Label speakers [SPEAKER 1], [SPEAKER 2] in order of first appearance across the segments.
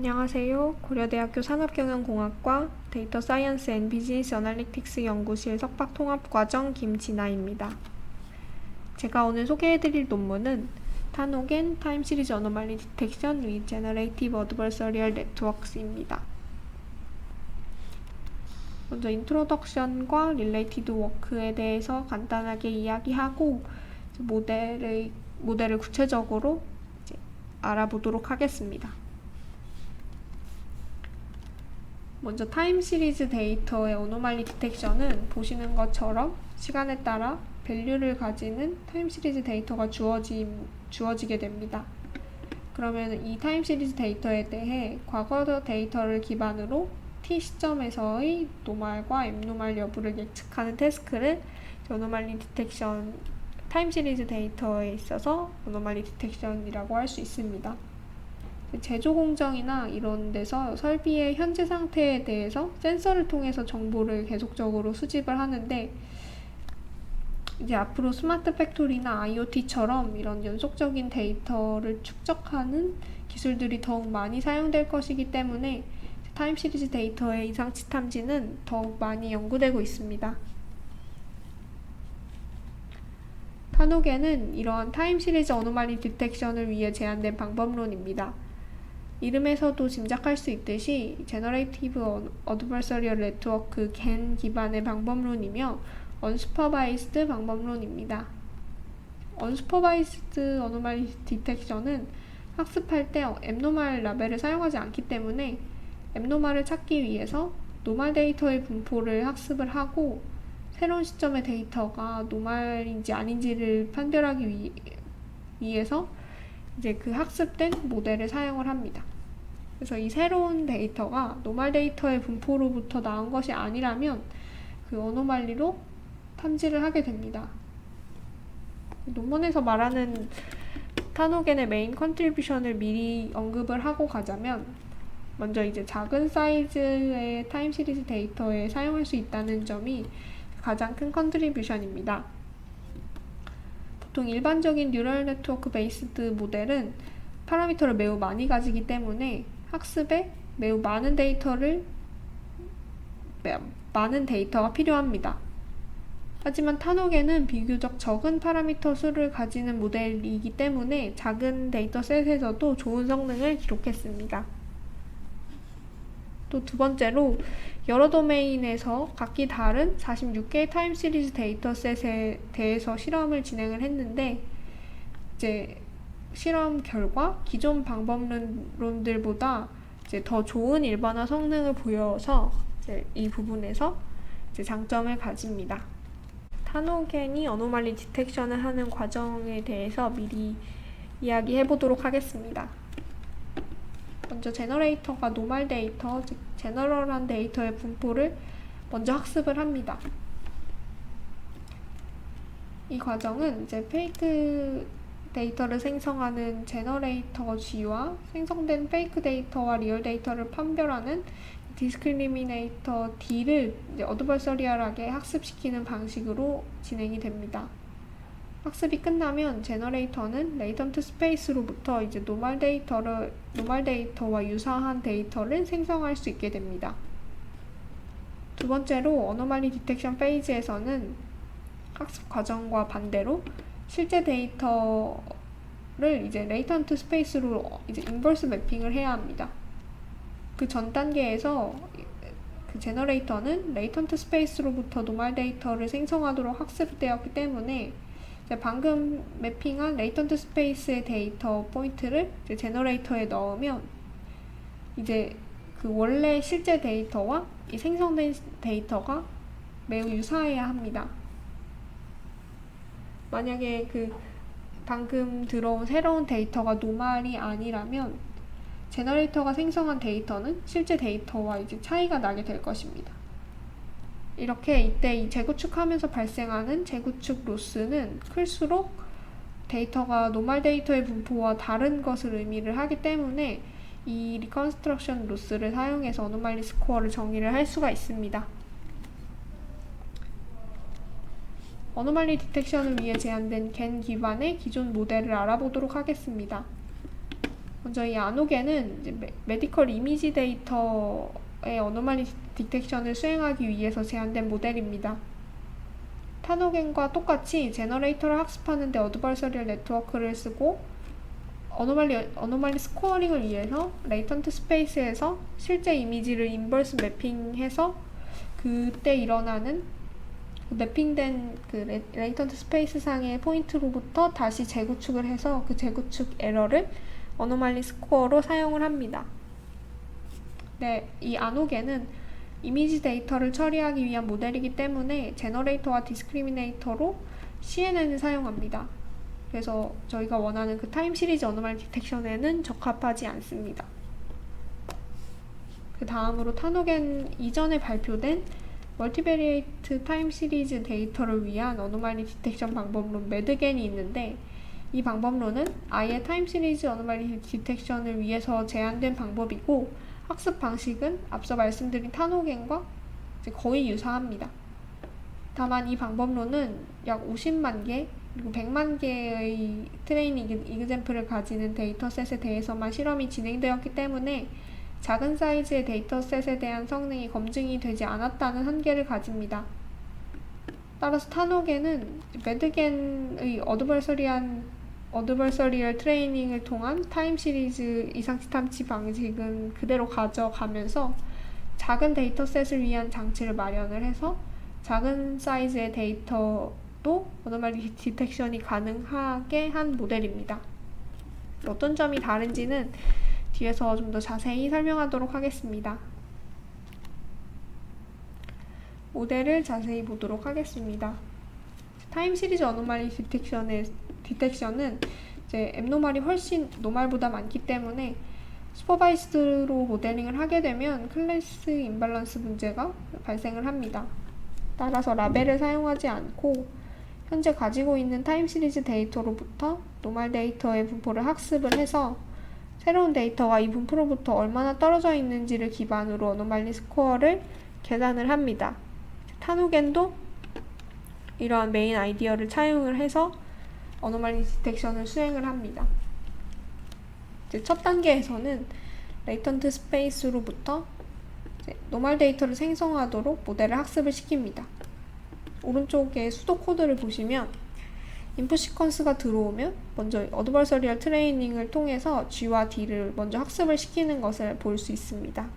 [SPEAKER 1] 안녕하세요. 고려대학교 산업경영공학과 데이터 사이언스 앤 비즈니스 어널리틱스 연구실 석박통합과정 김진아입니다. 제가 오늘 소개해드릴 논문은 타노겐 타임 시리즈 어노말리 디텍션 with generative adversarial networks입니다. 먼저 인트로덕션과 릴레이티드 워크에 대해서 간단하게 이야기하고 모델을 구체적으로 알아보도록 하겠습니다. 먼저 타임 시리즈 데이터의 어노말리 디텍션은 보시는 것처럼 시간에 따라 밸류를 가지는 타임 시리즈 데이터가 주어지게 됩니다. 그러면 이 타임 시리즈 데이터에 대해 과거 데이터를 기반으로 t 시점에서의 노말과 앱노말 여부를 예측하는 태스크를 어노말리 디텍션 타임 시리즈 데이터에 있어서 어노말리 디텍션이라고 할 수 있습니다. 제조 공정이나 이런 데서 설비의 현재 상태에 대해서 센서를 통해서 정보를 계속적으로 수집을 하는데, 이제 앞으로 스마트 팩토리나 IoT처럼 이런 연속적인 데이터를 축적하는 기술들이 더욱 많이 사용될 것이기 때문에 타임 시리즈 데이터의 이상치 탐지는 더욱 많이 연구되고 있습니다. 타노겐은 이러한 타임 시리즈 어노말리 디텍션을 위해 제안된 방법론입니다. 이름에서도 짐작할 수 있듯이 Generative Adversarial Network GAN 기반의 방법론이며 Unsupervised 방법론입니다. Unsupervised Anomaly Detection은 학습할 때 앱노말 라벨을 사용하지 않기 때문에 앱노말을 찾기 위해서 노말 데이터의 분포를 학습을 하고 새로운 시점의 데이터가 노말인지 아닌지를 판별하기 위해서 이제 그 학습된 모델을 사용을 합니다. 그래서 이 새로운 데이터가 노말 데이터의 분포로부터 나온 것이 아니라면 그 어노말리로 탐지를 하게 됩니다. 논문에서 말하는 타노겐의 메인 컨트리뷰션을 미리 언급을 하고 가자면, 먼저 이제 작은 사이즈의 타임 시리즈 데이터에 사용할 수 있다는 점이 가장 큰 컨트리뷰션입니다. 보통 일반적인 뉴럴 네트워크 베이스드 모델은 파라미터를 매우 많이 가지기 때문에 학습에 매우 많은 데이터가 필요합니다. 하지만 타노겐은 비교적 적은 파라미터 수를 가지는 모델이기 때문에 작은 데이터셋에서도 좋은 성능을 기록했습니다. 또 두 번째로, 여러 도메인에서 각기 다른 46개의 타임 시리즈 데이터셋에 대해서 실험을 진행을 했는데, 이제 실험 결과 기존 방법론들보다 이제 더 좋은 일반화 성능을 보여서 이제 이 부분에서 이제 장점을 가집니다. 타노겐이 어노말리 디텍션을 하는 과정에 대해서 미리 이야기해 보도록 하겠습니다. 먼저 제너레이터가 노말 데이터, 즉 제너럴한 데이터의 분포를 먼저 학습을 합니다. 이 과정은 이제 페이크 데이터를 생성하는 제너레이터 G와 생성된 페이크 데이터와 리얼 데이터를 판별하는 디스크리미네이터 D를 어드버서리얼하게 학습시키는 방식으로 진행이 됩니다. 학습이 끝나면 제너레이터는 레이턴트 스페이스로부터 이제 노말 데이터와 유사한 데이터를 생성할 수 있게 됩니다. 두 번째로, 어노말리 디텍션 페이지에서는 학습 과정과 반대로 실제 데이터를 이제 레이턴트 스페이스로 이제 인버스 매핑을 해야 합니다. 그 전 단계에서 그 제너레이터는 레이턴트 스페이스로부터 노말 데이터를 생성하도록 학습되었기 때문에 이제 방금 매핑한 레이턴트 스페이스의 데이터 포인트를 이제 제너레이터에 넣으면 이제 그 원래 실제 데이터와 이 생성된 데이터가 매우 유사해야 합니다. 만약에 그 방금 들어온 새로운 데이터가 노말이 아니라면 제너레이터가 생성한 데이터는 실제 데이터와 이제 차이가 나게 될 것입니다. 이렇게 이때 이 재구축하면서 발생하는 재구축 로스는 클수록 데이터가 노말 데이터의 분포와 다른 것을 의미를 하기 때문에 이 리컨스트럭션 로스를 사용해서 어노말리 스코어를 정의를 할 수가 있습니다. 어노말리 디텍션을 위해 제안된 GAN 기반의 기존 모델을 알아보도록 하겠습니다. 먼저 이 아노게는 이제 메디컬 이미지 데이터의 어노말리 디텍션을 수행하기 위해서 제안된 모델입니다. 타노겐과 똑같이 제너레이터를 학습하는데 어드버서리얼 네트워크를 쓰고 어노말리 스코어링을 위해서 레이턴트 스페이스에서 실제 이미지를 인버스 매핑해서 그때 일어나는 매핑된 그 레이턴트 스페이스 상의 포인트로부터 다시 재구축을 해서 그 재구축 에러를 어노말리 스코어로 사용을 합니다. 네, 이 아노게는 이미지 데이터를 처리하기 위한 모델이기 때문에 제너레이터와 디스크리미네이터로 CNN을 사용합니다. 그래서 저희가 원하는 그 타임 시리즈 어노말리 디텍션에는 적합하지 않습니다. 그 다음으로 타노겐 이전에 발표된 멀티베리에이트 타임 시리즈 데이터를 위한 어노말리 디텍션 방법론 매드겐이 있는데, 이 방법론은 아예 타임 시리즈 어노말리 디텍션을 위해서 제안된 방법이고, 학습 방식은 앞서 말씀드린 타노겐과 거의 유사합니다. 다만 이 방법론은 약 50만 개 그리고 100만 개의 트레이닝 이그젬플을 가지는 데이터셋에 대해서만 실험이 진행되었기 때문에 작은 사이즈의 데이터셋에 대한 성능이 검증이 되지 않았다는 한계를 가집니다. 따라서 타노겐은 매드겐의 어드버서리얼 트레이닝을 통한 타임 시리즈 이상치 탐지 방식은 그대로 가져가면서 작은 데이터셋을 위한 장치를 마련을 해서 작은 사이즈의 데이터도 어노말리 디텍션이 가능하게 한 모델입니다. 어떤 점이 다른지는 뒤에서 좀 더 자세히 설명하도록 하겠습니다. 모델을 자세히 보도록 하겠습니다. 타임 시리즈 어노말리 디텍션은 이제 앱노말이 훨씬 노말보다 많기 때문에 슈퍼바이스드로 모델링을 하게 되면 클래스 임밸런스 문제가 발생을 합니다. 따라서 라벨을 사용하지 않고 현재 가지고 있는 타임 시리즈 데이터로부터 노말 데이터의 분포를 학습을 해서 새로운 데이터가 이 분포로부터 얼마나 떨어져 있는지를 기반으로 어노말리 스코어를 계산을 합니다. 타노겐도 이러한 메인 아이디어를 차용을 해서 어노말리 디텍션을 수행을 합니다. 이제 첫 단계에서는 레이턴트 스페이스로부터 노멀 데이터를 생성하도록 모델을 학습을 시킵니다. 오른쪽에 수도 코드를 보시면 인풋 시퀀스가 들어오면 먼저 어드버서리얼 트레이닝을 통해서 G와 D를 먼저 학습을 시키는 것을 볼 수 있습니다.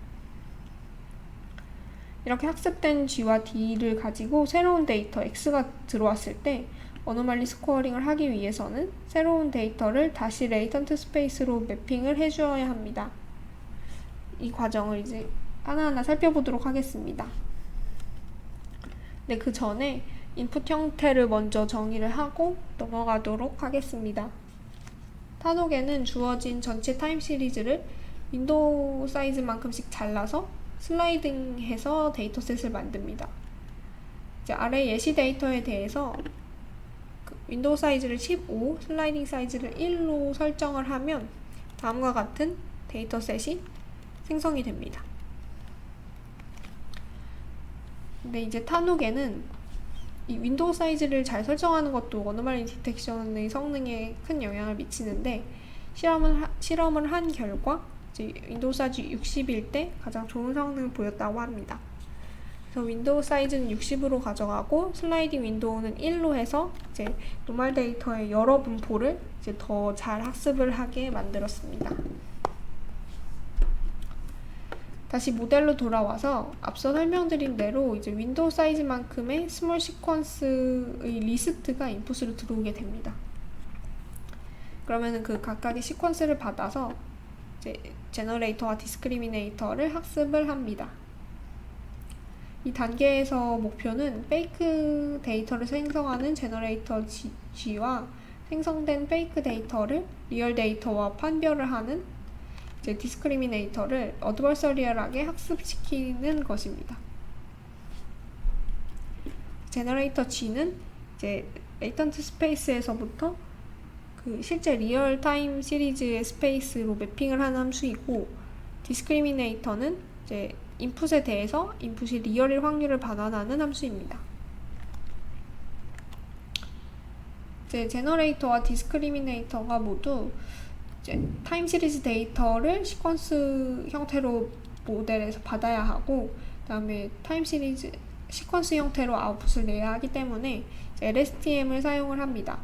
[SPEAKER 1] 이렇게 학습된 G와 D를 가지고 새로운 데이터 X가 들어왔을 때 어노말리 스코어링을 하기 위해서는 새로운 데이터를 다시 레이턴트 스페이스로 매핑을 해주어야 합니다. 이 과정을 이제 하나하나 살펴보도록 하겠습니다. 네, 그 전에 인풋 형태를 먼저 정의를 하고 넘어가도록 하겠습니다. 타노겐은 주어진 전체 타임 시리즈를 윈도우 사이즈만큼씩 잘라서 슬라이딩해서 데이터셋을 만듭니다. 이제 아래 예시 데이터에 대해서 윈도우 사이즈를 15, 슬라이딩 사이즈를 1로 설정을 하면 다음과 같은 데이터셋이 생성이 됩니다. 근데 이제 타노겐은 이 윈도우 사이즈를 잘 설정하는 것도 어노말리 디텍션의 성능에 큰 영향을 미치는데, 실험을 한 결과 이제 윈도우 사이즈 60일 때 가장 좋은 성능을 보였다고 합니다. 그래서 윈도우 사이즈는 60으로 가져가고 슬라이딩 윈도우는 1로 해서 이제 노멀 데이터의 여러 분포를 이제 더 잘 학습을 하게 만들었습니다. 다시 모델로 돌아와서 앞서 설명드린 대로 이제 윈도우 사이즈만큼의 스몰 시퀀스의 리스트가 인풋으로 들어오게 됩니다. 그러면은 그 각각의 시퀀스를 받아서 이제 제너레이터와 디스크리미네이터를 학습을 합니다. 이 단계에서 목표는 페이크 데이터를 생성하는 제너레이터 G와 생성된 페이크 데이터를 리얼 데이터와 판별을 하는 이제 디스크리미네이터를 어드버서리얼하게 학습시키는 것입니다. 제너레이터 G는 이제 레이턴트 스페이스에서부터 그 실제 리얼 타임 시리즈의 스페이스로 매핑을 하는 함수이고, 디스크리미네이터는 이제 인풋에 대해서 인풋이 리얼일 확률을 반환하는 함수입니다. 이제 제너레이터와 디스크리미네이터가 모두 이제 타임 시리즈 데이터를 시퀀스 형태로 모델에서 받아야 하고, 그다음에 타임 시리즈 시퀀스 형태로 아웃풋을 내야 하기 때문에 LSTM을 사용을 합니다.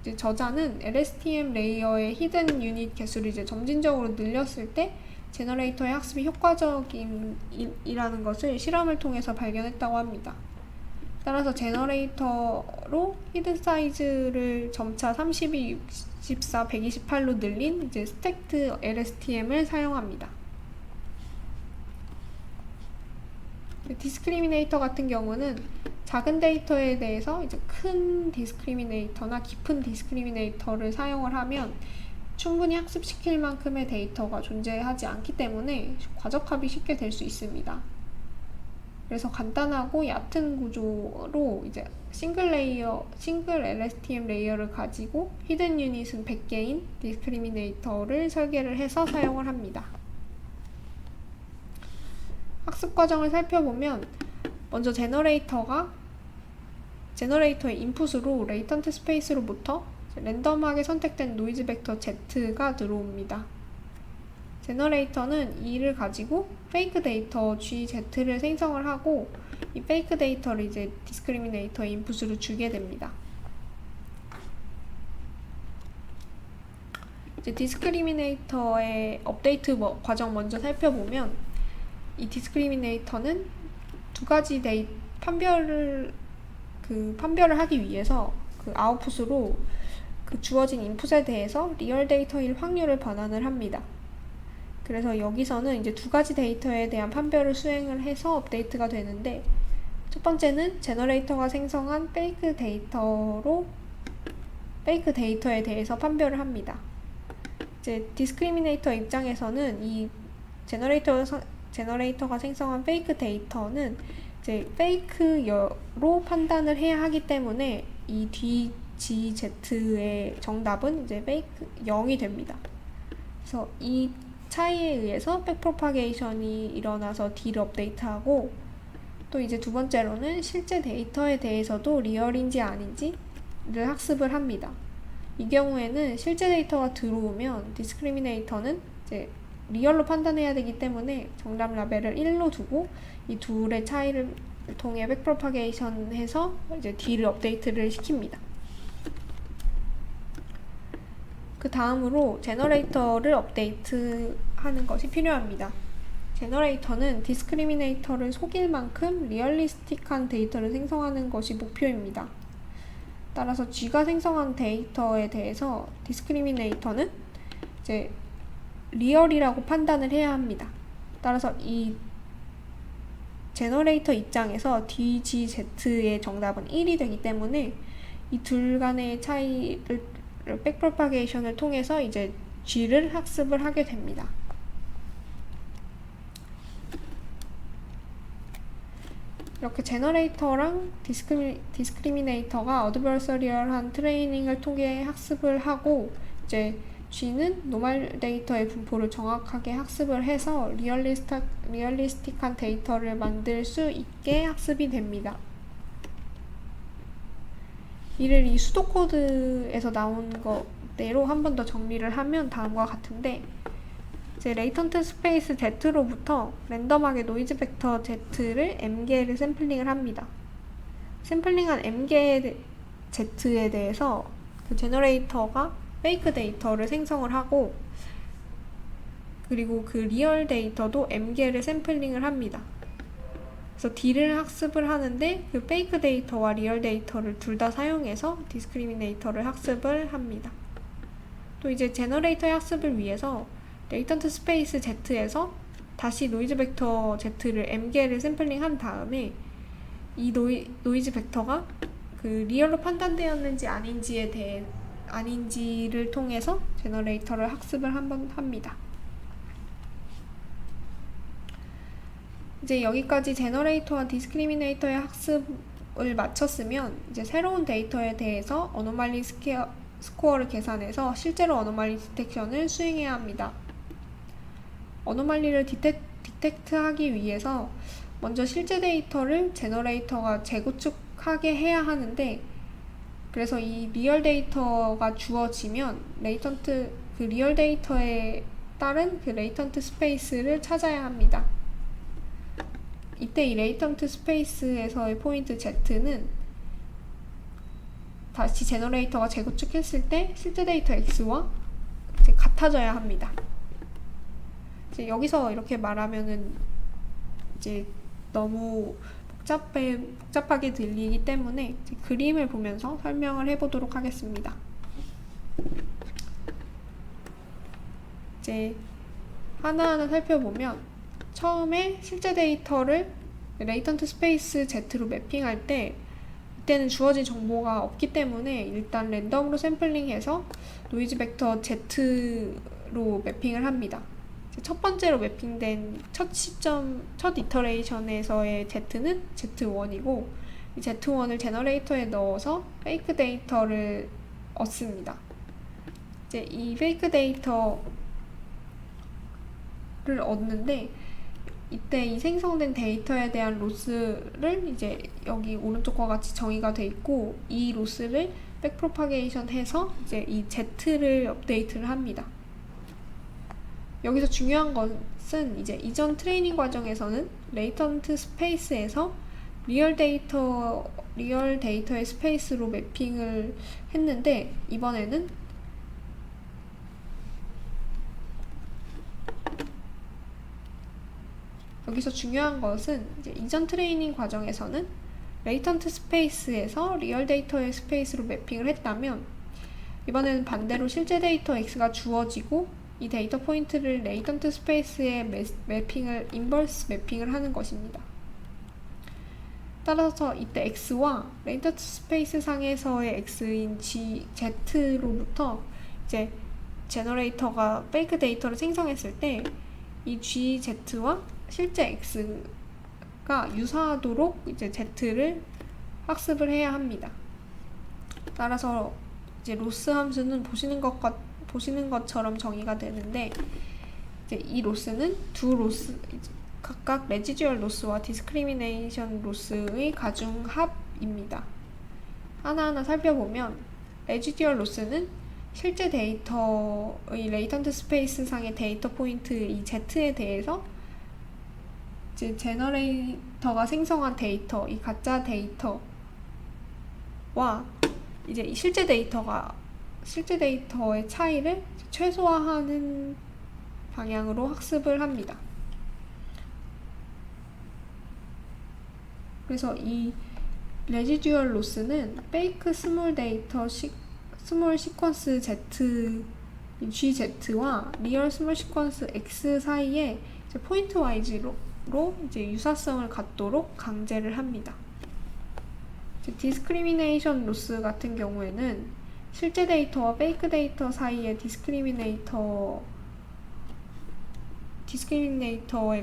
[SPEAKER 1] 이제 저자는 LSTM 레이어의 히든 유닛 개수를 이제 점진적으로 늘렸을 때 제너레이터의 학습이 효과적이라는 것을 실험을 통해서 발견했다고 합니다. 따라서 제너레이터로 히든 사이즈를 점차 32, 64, 128로 늘린 이제 스택드 LSTM을 사용합니다. 디스크리미네이터 같은 경우는 작은 데이터에 대해서 이제 큰 디스크리미네이터나 깊은 디스크리미네이터를 사용을 하면 충분히 학습시킬 만큼의 데이터가 존재하지 않기 때문에 과적합이 쉽게 될 수 있습니다. 그래서 간단하고 얕은 구조로 이제 싱글 LSTM 레이어를 가지고 히든 유닛은 100개인 디스크리미네이터를 설계를 해서 사용을 합니다. 학습 과정을 살펴보면 먼저 제너레이터의 인풋으로 레이턴트 스페이스로부터 랜덤하게 선택된 노이즈 벡터 Z가 들어옵니다. 제너레이터는 이를 가지고 페이크 데이터 GZ를 생성을 하고 이 페이크 데이터를 이제 디스크리미네이터 인풋으로 주게 됩니다. 이제 디스크리미네이터의 업데이트 과정 먼저 살펴보면 이 디스크리미네이터는 두 가지 판별을 하기 위해서 그 아웃풋으로 그 주어진 인풋에 대해서 리얼 데이터일 확률을 반환을 합니다. 그래서 여기서는 이제 두 가지 데이터에 대한 판별을 수행을 해서 업데이트가 되는데, 첫 번째는 제너레이터가 생성한 페이크 데이터에 대해서 판별을 합니다. 이제 디스크리미네이터 입장에서는 이 제너레이터가 생성한 페이크 데이터는 이제 페이크로 판단을 해야 하기 때문에 이 DGZ의 정답은 이제 페이크 0이 됩니다. 그래서 이 차이에 의해서 백프로파게이션이 일어나서 D를 업데이트하고, 또 이제 두 번째로는 실제 데이터에 대해서도 리얼인지 아닌지를 학습을 합니다. 이 경우에는 실제 데이터가 들어오면 디스크리미네이터는 이제 리얼로 판단해야 되기 때문에 정답 라벨을 1로 두고 이 둘의 차이를 통해 백프로파게이션 해서 이제 D를 업데이트를 시킵니다. 그 다음으로 제너레이터를 업데이트하는 것이 필요합니다. 제너레이터는 디스크리미네이터를 속일 만큼 리얼리스틱한 데이터를 생성하는 것이 목표입니다. 따라서 G가 생성한 데이터에 대해서 디스크리미네이터는 이제 리얼이라고 판단을 해야 합니다. 따라서 이 제너레이터 입장에서 DGZ의 정답은 1이 되기 때문에 이 둘 간의 차이를 백프로파게이션을 통해서 이제 G를 학습을 하게 됩니다. 이렇게 제너레이터랑 디스크리미네이터가 어드버서리얼한 트레이닝을 통해 학습을 하고, 이제 G는 노멀 데이터의 분포를 정확하게 학습을 해서 리얼리스틱한 데이터를 만들 수 있게 학습이 됩니다. 이를 이 수도코드에서 나온 것대로 한 번 더 정리를 하면 다음과 같은데, 이제 레이턴트 스페이스 Z로부터 랜덤하게 노이즈 벡터 Z를 M개를 샘플링을 합니다. 샘플링한 M개의 Z에 대해서 그 제너레이터가 페이크 데이터를 생성을 하고, 그리고 그 리얼 데이터도 M개를 샘플링을 합니다. 그래서 D를 학습을 하는데 그 페이크 데이터와 리얼 데이터를 둘 다 사용해서 디스크리미네이터를 학습을 합니다. 또 이제 제너레이터의 학습을 위해서 레이턴트 스페이스 Z에서 다시 노이즈 벡터 Z를 M개를 샘플링한 다음에 이 노이즈 벡터가 그 리얼로 판단되었는지 아닌지를 통해서 제너레이터를 학습을 한번 합니다. 이제 여기까지 제너레이터와 디스크리미네이터의 학습을 마쳤으면 이제 새로운 데이터에 대해서 어노말리 스코어를 계산해서 실제로 어노말리 디텍션을 수행해야 합니다. 어노말리를 디텍트하기 위해서 먼저 실제 데이터를 제너레이터가 재구축하게 해야 하는데, 그래서 이 리얼 데이터가 주어지면 그 리얼 데이터에 따른 그 레이턴트 스페이스를 찾아야 합니다. 이때 이 레이턴트 스페이스에서의 포인트 Z는 다시 제너레이터가 재구축했을 때 실제 데이터 X와 이제 같아져야 합니다. 이제 여기서 이렇게 말하면은 이제 너무 복잡하게 들리기 때문에 이제 그림을 보면서 설명을 해보도록 하겠습니다. 이제 하나하나 살펴보면 처음에 실제 데이터를 레이턴트 스페이스 Z로 매핑할 때 이때는 주어진 정보가 없기 때문에 일단 랜덤으로 샘플링해서 노이즈 벡터 Z로 매핑을 합니다. 첫 번째로 매핑된 첫 이터레이션에서의 Z는 Z1이고 이 Z1을 제너레이터에 넣어서 페이크 데이터를 얻습니다. 이제 이 페이크 데이터를 얻는데 이때 이 생성된 데이터에 대한 로스를 이제 여기 오른쪽과 같이 정의가 돼 있고 이 로스를 백프로파게이션 해서 이제 이 Z를 업데이트를 합니다. 여기서 중요한 것은 이제 이전 트레이닝 과정에서는 레이턴트 스페이스에서 리얼 데이터의 스페이스로 매핑을 했는데 이번에는 여기서 중요한 것은 이제 이전 트레이닝 과정에서는 레이턴트 스페이스에서 리얼 데이터의 스페이스로 매핑을 했다면 이번에는 반대로 실제 데이터 X가 주어지고 이 데이터 포인트를 레이턴트 스페이스에 인버스 매핑을 하는 것입니다. 따라서 이때 X와 레이턴트 스페이스 상에서의 X인 Z로부터 이제 제너레이터가 페이크 데이터를 생성했을 때 이 GZ와 실제 X가 유사하도록 이제 Z를 학습을 해야 합니다. 따라서 이제 로스 함수는 보시는 것처럼 정의가 되는데 이제 이 로스는 두 로스 각각 레지듀얼 로스와 디스크리미네이션 로스의 가중합입니다. 하나하나 살펴보면 레지듀얼 로스는 실제 데이터의 레이턴트 스페이스 상의 데이터 포인트 이 Z에 대해서 이제 제너레이터가 생성한 데이터, 이 가짜 데이터와 이제 이 실제 데이터의 차이를 최소화하는 방향으로 학습을 합니다. 그래서 이 레지듀얼 로스는 페이크 스몰 시퀀스 GZ와 리얼 스몰 시퀀스 X 사이에 이제 포인트 와이즈로 이제 유사성을 갖도록 강제를 합니다. 디스크리미네이션 로스 같은 경우에는 실제 데이터와 페이크 데이터 사이의 디스크리미네이터의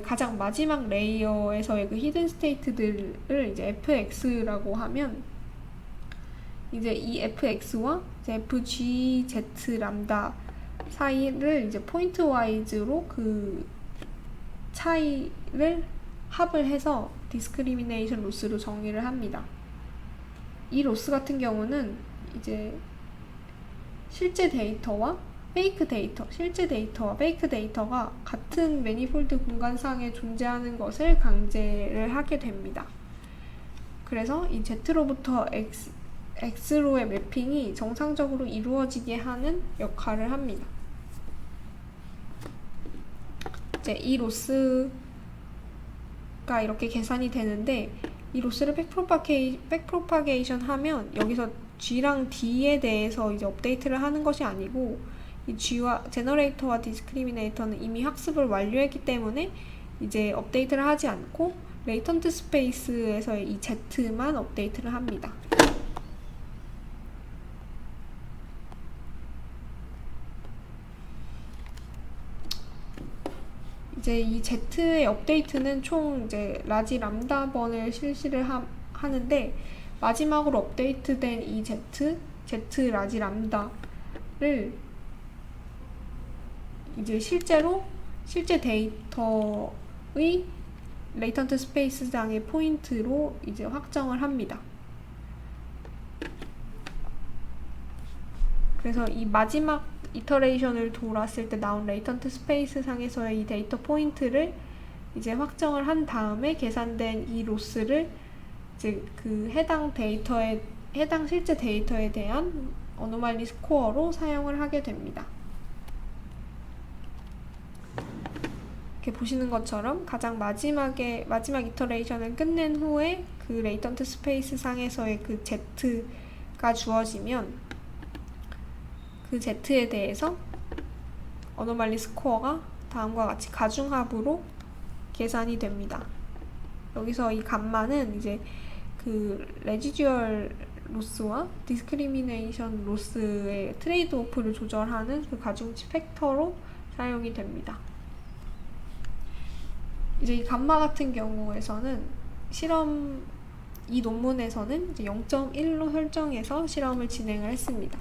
[SPEAKER 1] 가장 마지막 레이어에서의 그 히든 스테이트들을 이제 fx라고 하면 이제 이 fx와 이제 fgz 람다 사이를 이제 포인트 와이즈로 그 차이를 합을 해서 디스크리미네이션 로스로 정의를 합니다. 이 로스 같은 경우는 이제 실제 데이터와 페이크 데이터가 같은 매니폴드 공간상에 존재하는 것을 강제를 하게 됩니다. 그래서 이 Z로부터 X로의 매핑이 정상적으로 이루어지게 하는 역할을 합니다. 이제 이 로스가 이렇게 계산이 되는데 이 로스를 백프로파게이션 하면 여기서 G랑 D에 대해서 이제 업데이트를 하는 것이 아니고 이 G와 제너레이터와 디스크리미네이터는 이미 학습을 완료했기 때문에 이제 업데이트를 하지 않고 레이턴트 스페이스에서의 이 Z만 업데이트를 합니다. 이제 이 Z의 업데이트는 총 이제 라지 람다 번을 실시를 하는데 마지막으로 업데이트된 이 Z 라지 람다를 이제 실제 데이터의 레이턴트 스페이스상의 포인트로 이제 확정을 합니다. 그래서 이 마지막 이터레이션을 돌았을 때 나온 레이턴트 스페이스 상에서의 이 데이터 포인트를 이제 확정을 한 다음에 계산된 이 로스를 이제 그 해당 실제 데이터에 대한 어노말리 스코어로 사용을 하게 됩니다. 이렇게 보시는 것처럼 가장 마지막 이터레이션을 끝낸 후에 그 레이턴트 스페이스 상에서의 그 Z가 주어지면 그 Z에 대해서 어노말리 스코어가 다음과 같이 가중합으로 계산이 됩니다. 여기서 이 감마는 이제 그 레지듀얼 로스와 디스크리미네이션 로스의 트레이드 오프를 조절하는 그 가중치 팩터로 사용이 됩니다. 이제 이 감마 같은 경우에서는 이 논문에서는 이제 0.1로 설정해서 실험을 진행을 했습니다.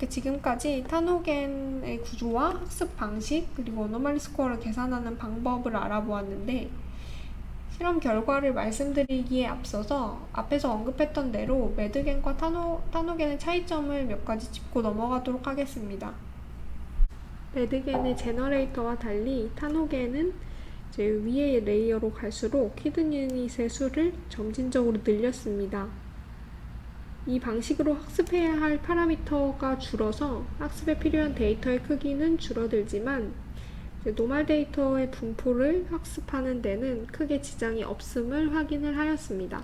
[SPEAKER 1] 지금까지 타노겐의 구조와 학습 방식 그리고 어노말리 스코어를 계산하는 방법을 알아보았는데, 실험 결과를 말씀드리기에 앞서서 앞에서 언급했던 대로 매드겐과 타노겐의 차이점을 몇 가지 짚고 넘어가도록 하겠습니다. 매드겐의 제너레이터와 달리 타노겐은 이제 위의 레이어로 갈수록 히든 유닛의 수를 점진적으로 늘렸습니다. 이 방식으로 학습해야 할 파라미터가 줄어서 학습에 필요한 데이터의 크기는 줄어들지만 노멀 데이터의 분포를 학습하는 데는 크게 지장이 없음을 확인을 하였습니다.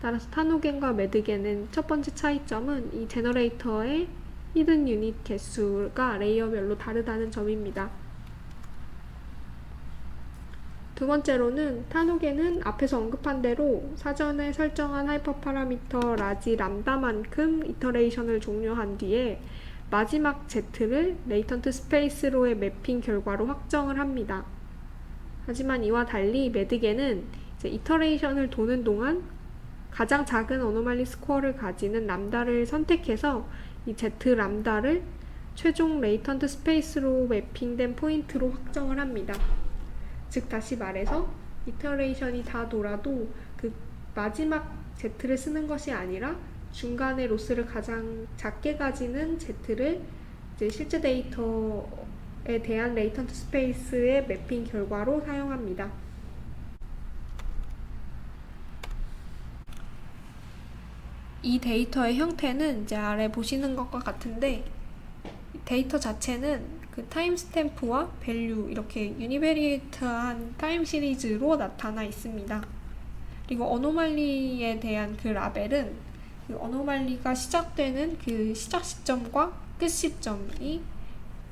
[SPEAKER 1] 따라서 타노겐과 매드겐은 첫 번째 차이점은 이 제너레이터의 히든 유닛 개수가 레이어별로 다르다는 점입니다. 두 번째로는 타노겐은 앞에서 언급한 대로 사전에 설정한 하이퍼 파라미터 라지 람다만큼 이터레이션을 종료한 뒤에 마지막 Z를 레이턴트 스페이스로의 매핑 결과로 확정을 합니다. 하지만 이와 달리 매드겐은 이터레이션을 도는 동안 가장 작은 어노말리 스코어를 가지는 람다를 선택해서 이 Z 람다를 최종 레이턴트 스페이스로 매핑된 포인트로 확정을 합니다. 즉 다시 말해서 이터레이션이 다 돌아도 그 마지막 Z를 쓰는 것이 아니라 중간에 로스를 가장 작게 가지는 Z를 이제 실제 데이터에 대한 레이턴트 스페이스의 매핑 결과로 사용합니다. 이 데이터의 형태는 이제 아래 보시는 것과 같은데, 데이터 자체는 그 타임 스탬프와 밸류 이렇게 유니베리에이트한 타임 시리즈로 나타나 있습니다. 그리고 어노말리에 대한 그 라벨은 그 어노말리가 시작되는 그 시작 시점과 끝 시점이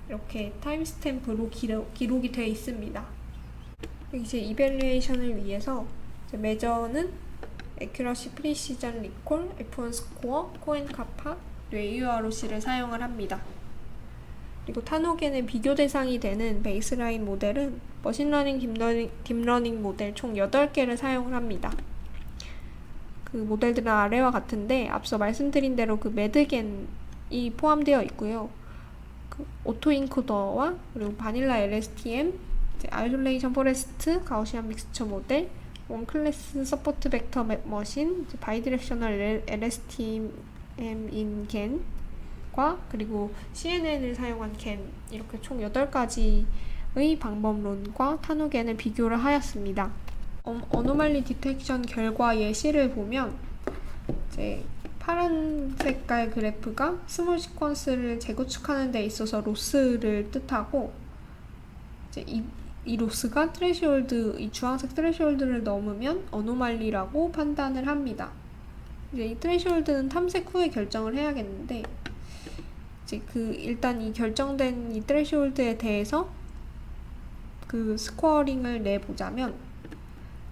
[SPEAKER 1] 이렇게 타임 스탬프로 기록이 되어 있습니다. 이제 이밸류에이션을 위해서 메저는 Accuracy, Precision, Recall, F1 스코어, 코엔 카파, 뇌유아로시를 사용을 합니다. 그리고 타노겐의 비교 대상이 되는 베이스라인 모델은 머신러닝, 딥러닝 모델 총 8개를 사용을 합니다. 그 모델들은 아래와 같은데, 앞서 말씀드린 대로 그 매드겐이 포함되어 있고요. 그 오토인코더와 그리고 바닐라 LSTM, 아이솔레이션 포레스트, 가우시안 믹스처 모델, 원클래스 서포트 벡터 머신, 바이디렉셔널 LSTM인 겐과 그리고 CNN을 사용한 겐, 이렇게 총 8가지의 방법론과 타노겐을 비교를 하였습니다. 어노말리 디텍션 결과 예시를 보면 이제 파란 색깔 그래프가 스몰 시퀀스를 재구축하는 데 있어서 로스를 뜻하고, 이제 이 로스가 이 주황색 트레시홀드를 넘으면 어노말리라고 판단을 합니다. 이제 이 트레시홀드는 탐색 후에 결정을 해야겠는데, 이제 일단 이 결정된 이 트레시홀드에 대해서 그 스코어링을 내보자면,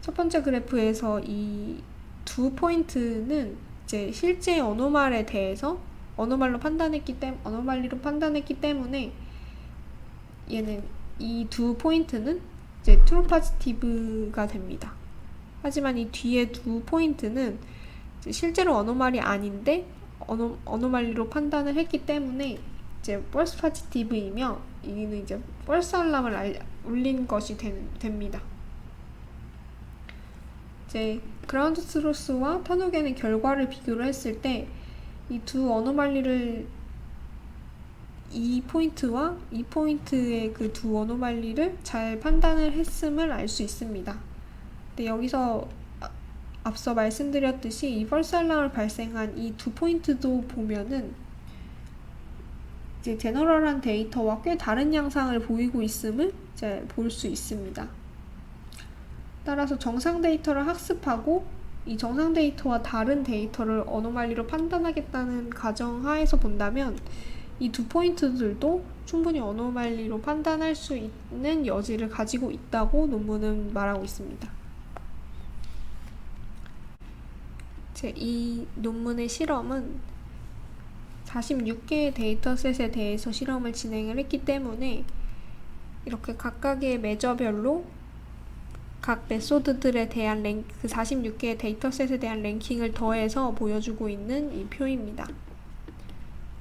[SPEAKER 1] 첫 번째 그래프에서 이 두 포인트는 이제 실제 어노말에 대해서 어노말리로 판단했기 때문에 얘는 이 두 포인트는 이제 트루 포지티브가 됩니다. 하지만 이 뒤에 두 포인트는 이제 실제로 어노말이 아닌데 어노말리로 판단을 했기 때문에 이제 false positive이며, 이는 이제 false 알람을 울린 것이 됩니다. 이제 그라운드 트루스와 타노겐의 결과를 비교를 했을 때 이 두 어노말리를 이 포인트와 이 포인트의 그 두 어노말리를 잘 판단을 했음을 알 수 있습니다. 근데 여기서 앞서 말씀드렸듯이 이 펄스 알람을 발생한 이 두 포인트도 보면은 이제 제너럴한 데이터와 꽤 다른 양상을 보이고 있음을 이제 볼 수 있습니다. 따라서 정상 데이터를 학습하고 이 정상 데이터와 다른 데이터를 어노말리로 판단하겠다는 가정하에서 본다면 이 두 포인트들도 충분히 어노말리로 판단할 수 있는 여지를 가지고 있다고 논문은 말하고 있습니다. 이 논문의 실험은 46개의 데이터셋에 대해서 실험을 진행을 했기 때문에 이렇게 각각의 메저별로 각 메소드들에 대한 그 46개의 데이터셋에 대한 랭킹을 더해서 보여주고 있는 이 표입니다.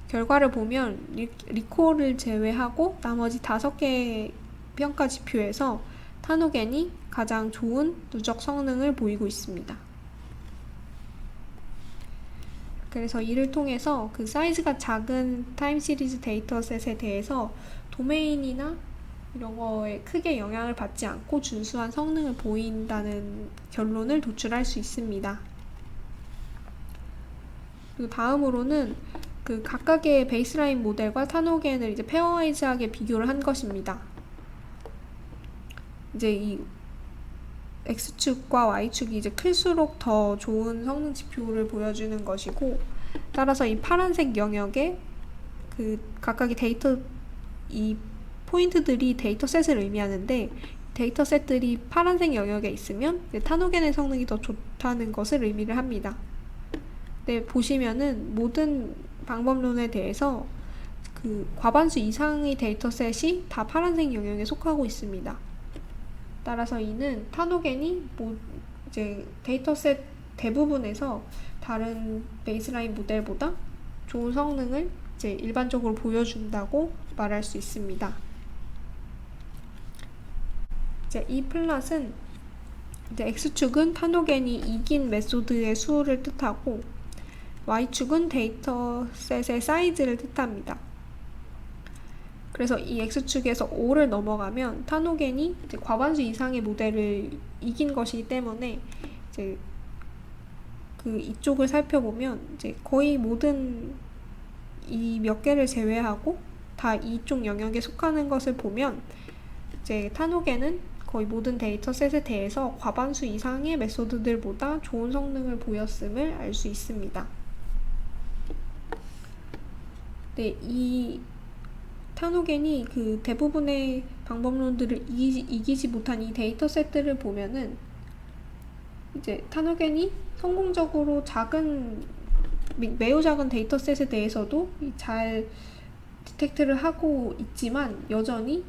[SPEAKER 1] 결과를 보면 리콜을 제외하고 나머지 5개의 평가 지표에서 타노겐이 가장 좋은 누적 성능을 보이고 있습니다. 그래서 이를 통해서 그 사이즈가 작은 타임 시리즈 데이터셋에 대해서 도메인이나 이런 거에 크게 영향을 받지 않고 준수한 성능을 보인다는 결론을 도출할 수 있습니다. 그리고 다음으로는 그 각각의 베이스라인 모델과 타노겐을 이제 페어와이즈하게 비교를 한 것입니다. 이제 이 X축과 Y축이 이제 클수록 더 좋은 성능 지표를 보여주는 것이고, 따라서 이 파란색 영역에 그 각각의 이 포인트들이 데이터셋을 의미하는데, 데이터셋들이 파란색 영역에 있으면 타노겐의 성능이 더 좋다는 것을 의미를 합니다. 네, 보시면은 모든 방법론에 대해서 그 과반수 이상의 데이터셋이 다 파란색 영역에 속하고 있습니다. 따라서 이는 타노겐이 이제 데이터셋 대부분에서 다른 베이스라인 모델보다 좋은 성능을 이제 일반적으로 보여준다고 말할 수 있습니다. 이제 이 플롯은 이제 X축은 타노겐이 이긴 메소드의 수를 뜻하고 Y축은 데이터셋의 사이즈를 뜻합니다. 그래서 이 X축에서 5를 넘어가면 타노겐이 이제 과반수 이상의 모델을 이긴 것이기 때문에 이제 그 이쪽을 살펴보면 이제 거의 모든 이 몇 개를 제외하고 다 이쪽 영역에 속하는 것을 보면 이제 타노겐은 거의 모든 데이터셋에 대해서 과반수 이상의 메소드들보다 좋은 성능을 보였음을 알 수 있습니다. 네, 이 타노겐이 그 대부분의 방법론들을 이기지 못한 이 데이터셋들을 보면은 이제 타노겐이 성공적으로 매우 작은 데이터셋에 대해서도 잘 디텍트를 하고 있지만 여전히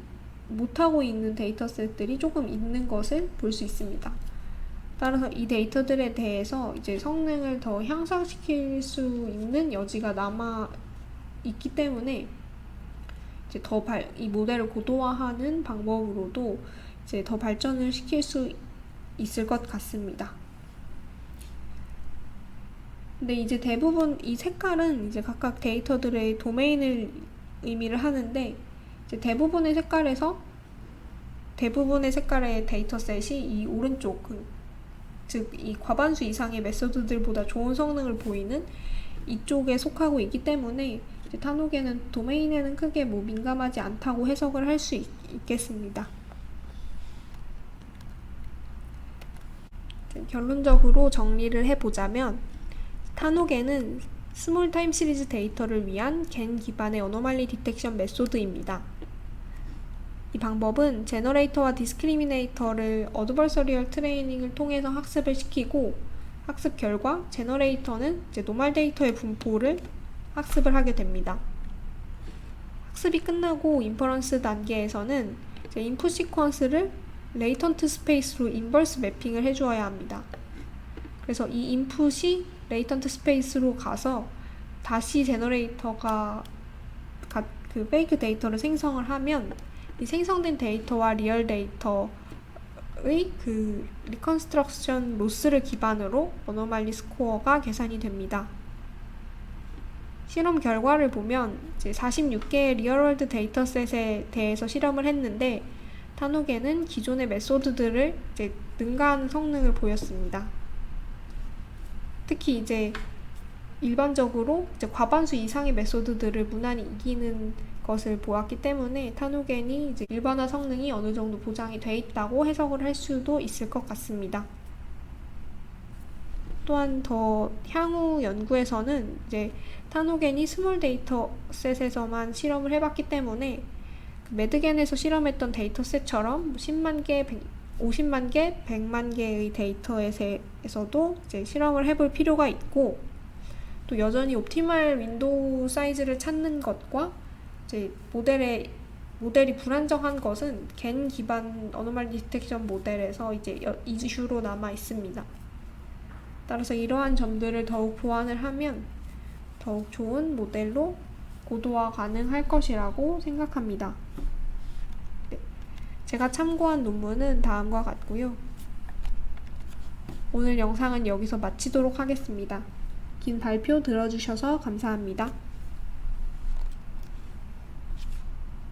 [SPEAKER 1] 못하고 있는 데이터셋들이 조금 있는 것을 볼 수 있습니다. 따라서 이 데이터들에 대해서 이제 성능을 더 향상시킬 수 있는 여지가 남아 있기 때문에 이제 이 모델을 고도화하는 방법으로도 이제 더 발전을 시킬 수 있을 것 같습니다. 근데 이제 대부분 이 색깔은 이제 각각 데이터들의 도메인을 의미를 하는데 이제 대부분의 색깔의 데이터셋이 이 오른쪽 즉 이 과반수 이상의 메소드들보다 좋은 성능을 보이는 이쪽에 속하고 있기 때문에 이제 타노겐은 도메인에는 크게 민감하지 않다고 해석을 할 수 있겠습니다. 결론적으로 정리를 해보자면 타노겐은 스몰 타임 시리즈 데이터를 위한 겐 기반의 어노말리 디텍션 메소드입니다. 이 방법은 제너레이터와 디스크리미네이터를 어드버서리얼 트레이닝을 통해서 학습을 시키고 학습 결과 제너레이터는 이제 노멀 데이터의 분포를 학습을 하게 됩니다. 학습이 끝나고 인퍼런스 단계에서는 이제 인풋 시퀀스를 레이턴트 스페이스로 인버스 매핑을 해주어야 합니다. 그래서 이 인풋이 레이턴트 스페이스로 가서 다시 제너레이터가 그 페이크 데이터를 생성을 하면 이 생성된 데이터와 리얼 데이터의 그 리컨스트럭션 로스를 기반으로 어노말리 스코어가 계산이 됩니다. 실험 결과를 보면 이제 46개의 리얼월드 데이터셋에 대해서 실험을 했는데 타노겐은 기존의 메소드들을 이제 능가하는 성능을 보였습니다. 특히 이제 일반적으로 이제 과반수 이상의 메소드들을 무난히 이기는 것을 보았기 때문에 타노겐이 이제 일반화 성능이 어느 정도 보장이 돼 있다고 해석을 할 수도 있을 것 같습니다. 또한 더 향후 연구에서는 이제 타노겐이 스몰 데이터셋에서만 실험을 해봤기 때문에 매드겐에서 실험했던 데이터셋처럼 10만 개, 50만 개, 100만 개의 데이터셋에서도 이제 실험을 해볼 필요가 있고, 또 여전히 옵티멀 윈도우 사이즈를 찾는 것과 이제 모델이 불안정한 것은 겐 기반 어노멀리 디텍션 모델에서 이제 이슈로 남아 있습니다. 따라서 이러한 점들을 더욱 보완을 하면 더욱 좋은 모델로 고도화 가능할 것이라고 생각합니다. 네, 제가 참고한 논문은 다음과 같고요. 오늘 영상은 여기서 마치도록 하겠습니다. 긴 발표 들어주셔서 감사합니다.